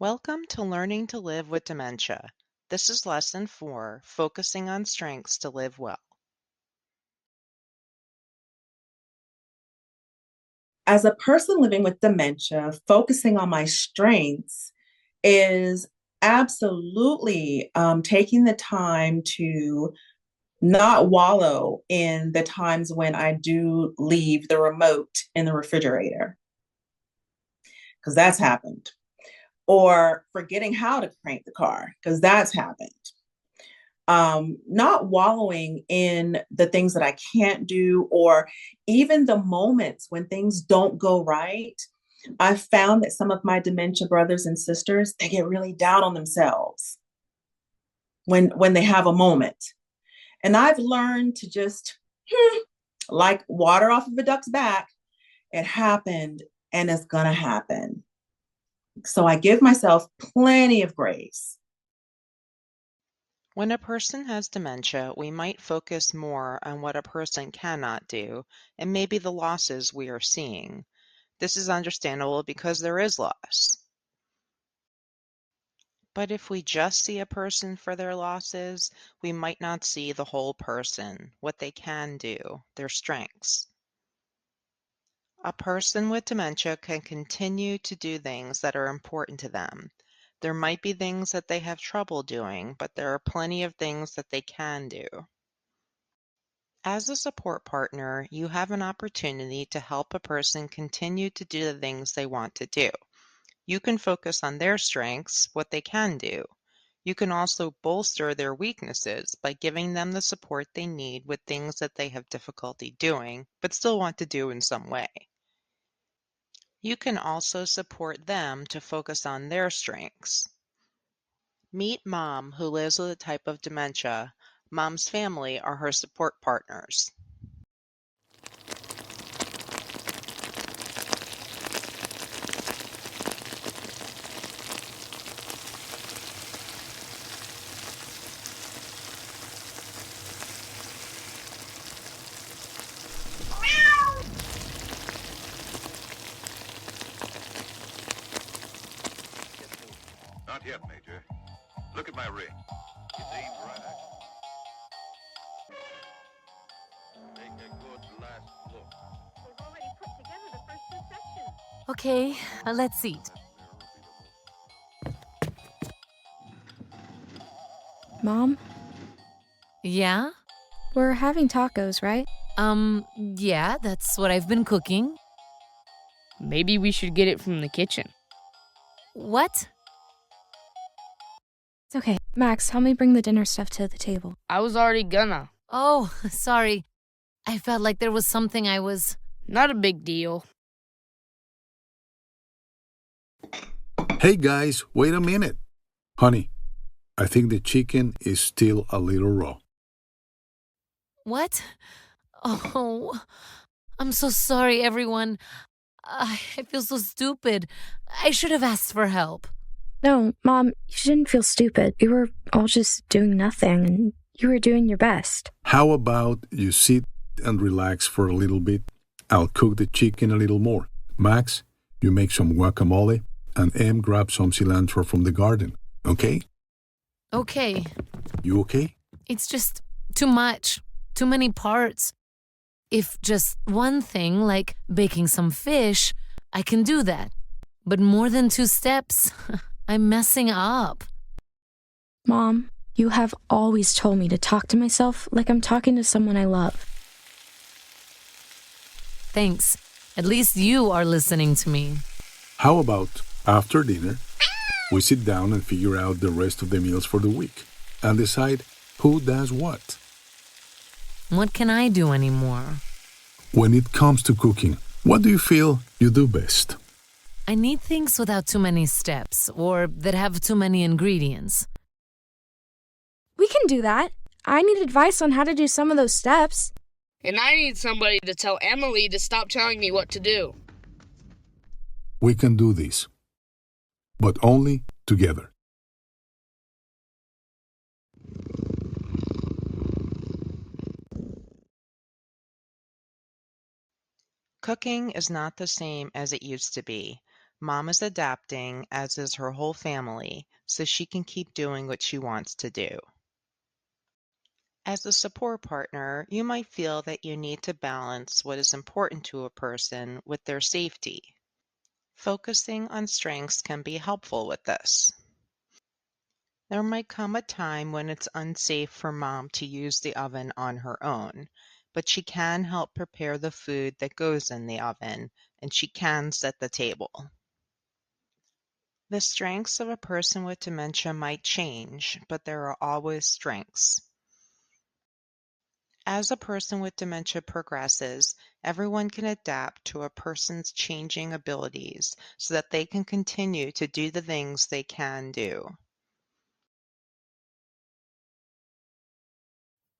Welcome to Learning to Live with Dementia. This is Lesson 4, Focusing on Strengths to Live Well. As a person living with dementia, focusing on my strengths is absolutely taking the time to not wallow in the times when I do leave the remote in the refrigerator, because that's happened, or forgetting how to crank the car, because that's happened. Not wallowing in the things that I can't do, or even the moments when things don't go right. I've found that some of my dementia brothers and sisters, they get really down on themselves when they have a moment. And I've learned to just like water off of a duck's back. It happened and it's gonna happen. So I give myself plenty of grace. When a person has dementia, we might focus more on what a person cannot do and maybe the losses we are seeing. This is understandable because there is loss. But if we just see a person for their losses, we might not see the whole person, what they can do, their strengths. A person with dementia can continue to do things that are important to them. There might be things that they have trouble doing, but there are plenty of things that they can do. As a support partner, you have an opportunity to help a person continue to do the things they want to do. You can focus on their strengths, what they can do. You can also bolster their weaknesses by giving them the support they need with things that they have difficulty doing, but still want to do in some way. You can also support them to focus on their strengths. Meet Mom, who lives with a type of dementia. Mom's family are her support partners. Not yet, Major. Look at my ring. It's aimed right at you. Take a good last look. We've already put together the first two sections. Okay, let's eat. Mom, Yeah? we're having tacos, right? Yeah, that's what I've been cooking. Maybe we should get it from the kitchen. What? It's okay. Max, help me bring the dinner stuff to the table. I was already gonna. Oh, sorry. I felt like there was something I was... Not a big deal. Hey guys, wait a minute. Honey, I think the chicken is still a little raw. What? Oh, I'm so sorry, everyone. I feel so stupid. I should have asked for help. No, Mom, you shouldn't feel stupid. We were all just doing nothing, and you were doing your best. How about you sit and relax for a little bit? I'll cook the chicken a little more. Max, you make some guacamole, and Em grab some cilantro from the garden, okay? Okay. You okay? It's just too much. Too many parts. If just one thing, like baking some fish, I can do that. But more than 2 steps, I'm messing up. Mom, you have always told me to talk to myself like I'm talking to someone I love. Thanks. At least you are listening to me. How about, after dinner, we sit down and figure out the rest of the meals for the week and decide who does what? What can I do anymore? When it comes to cooking, what do you feel you do best? I need things without too many steps or that have too many ingredients. We can do that. I need advice on how to do some of those steps. And I need somebody to tell Emily to stop telling me what to do. We can do this, but only together. Cooking is not the same as it used to be. Mom is adapting, as is her whole family, so she can keep doing what she wants to do. As a support partner, you might feel that you need to balance what is important to a person with their safety. Focusing on strengths can be helpful with this. There might come a time when it's unsafe for Mom to use the oven on her own, but she can help prepare the food that goes in the oven, and she can set the table. The strengths of a person with dementia might change, but there are always strengths. As a person with dementia progresses, everyone can adapt to a person's changing abilities so that they can continue to do the things they can do.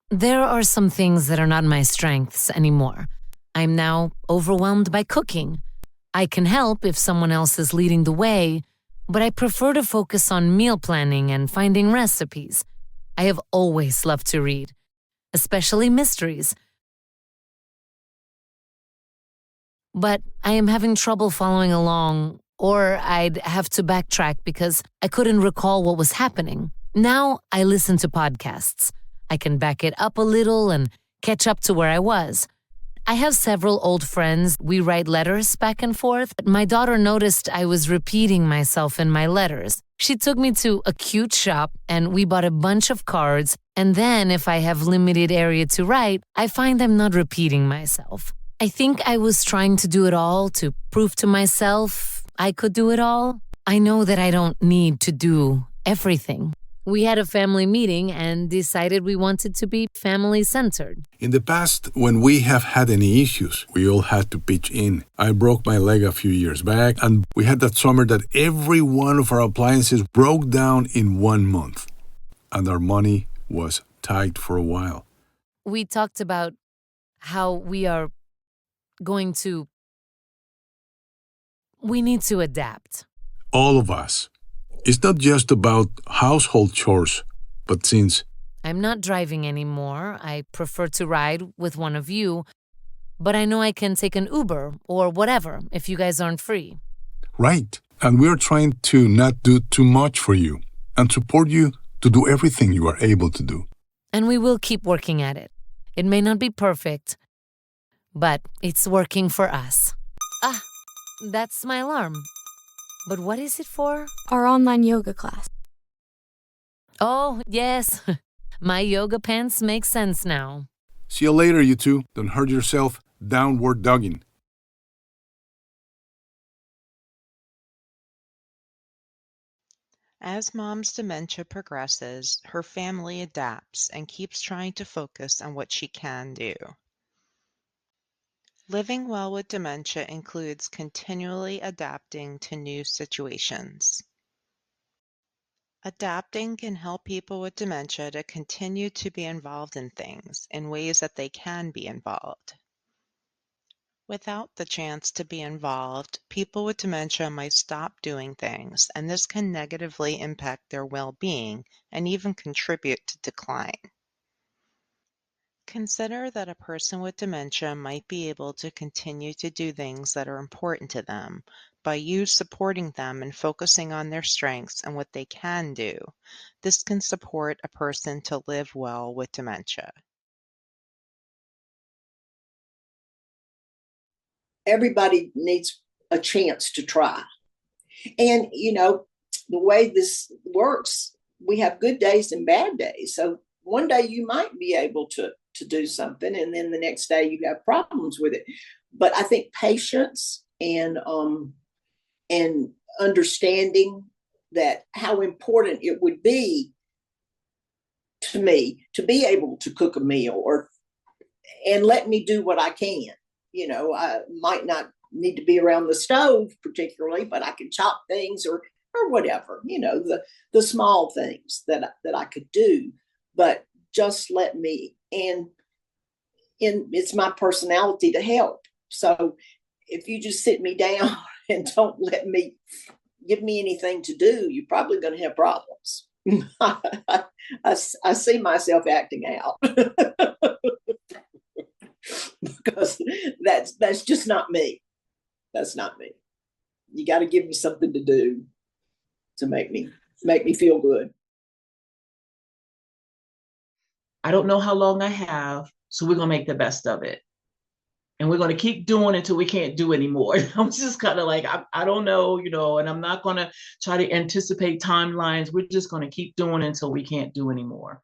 There are some things that are not my strengths anymore. I'm now overwhelmed by cooking. I can help if someone else is leading the way, but I prefer to focus on meal planning and finding recipes. I have always loved to read, especially mysteries. But I am having trouble following along, or I'd have to backtrack because I couldn't recall what was happening. Now I listen to podcasts. I can back it up a little and catch up to where I was. I have several old friends. We write letters back and forth. My daughter noticed I was repeating myself in my letters. She took me to a cute shop and we bought a bunch of cards. And then if I have limited area to write, I find I'm not repeating myself. I think I was trying to do it all to prove to myself I could do it all. I know that I don't need to do everything. We had a family meeting and decided we wanted to be family-centered. In the past, when we have had any issues, we all had to pitch in. I broke my leg a few years back, and we had that summer that every one of our appliances broke down in 1 month, and our money was tight for a while. We talked about how we need to adapt. All of us. It's not just about household chores, but since I'm not driving anymore, I prefer to ride with one of you, but I know I can take an Uber or whatever if you guys aren't free. right, and we're trying to not do too much for you and support you to do everything you are able to do. And we will keep working at it. It may not be perfect, but it's working for us. Ah, that's my alarm. But what is it for? Our online yoga class. Oh, yes. My yoga pants make sense now. See you later, you two. Don't hurt yourself. Downward dogging. As Mom's dementia progresses, her family adapts and keeps trying to focus on what she can do. Living well with dementia includes continually adapting to new situations. Adapting can help people with dementia to continue to be involved in things in ways that they can be involved. Without the chance to be involved, people with dementia might stop doing things, and this can negatively impact their well-being and even contribute to decline. Consider that a person with dementia might be able to continue to do things that are important to them by you supporting them and focusing on their strengths and what they can do. This can support a person to live well with dementia. Everybody needs a chance to try. And, the way this works, we have good days and bad days. So one day you might be able to do something, and then the next day you have problems with it. But I think patience and understanding that how important it would be to me to be able to cook a meal and let me do what I can. I might not need to be around the stove particularly, but I can chop things or whatever, the small things that I could do, but just let me, and it's my personality to help. So if you just sit me down and don't give me anything to do, you're probably going to have problems. I see myself acting out because that's just not me. That's not me. You got to give me something to do to make me feel good. I don't know how long I have, so we're gonna make the best of it. And we're gonna keep doing until we can't do anymore. I'm just kind of like, I don't know, and I'm not gonna try to anticipate timelines. We're just gonna keep doing until we can't do anymore.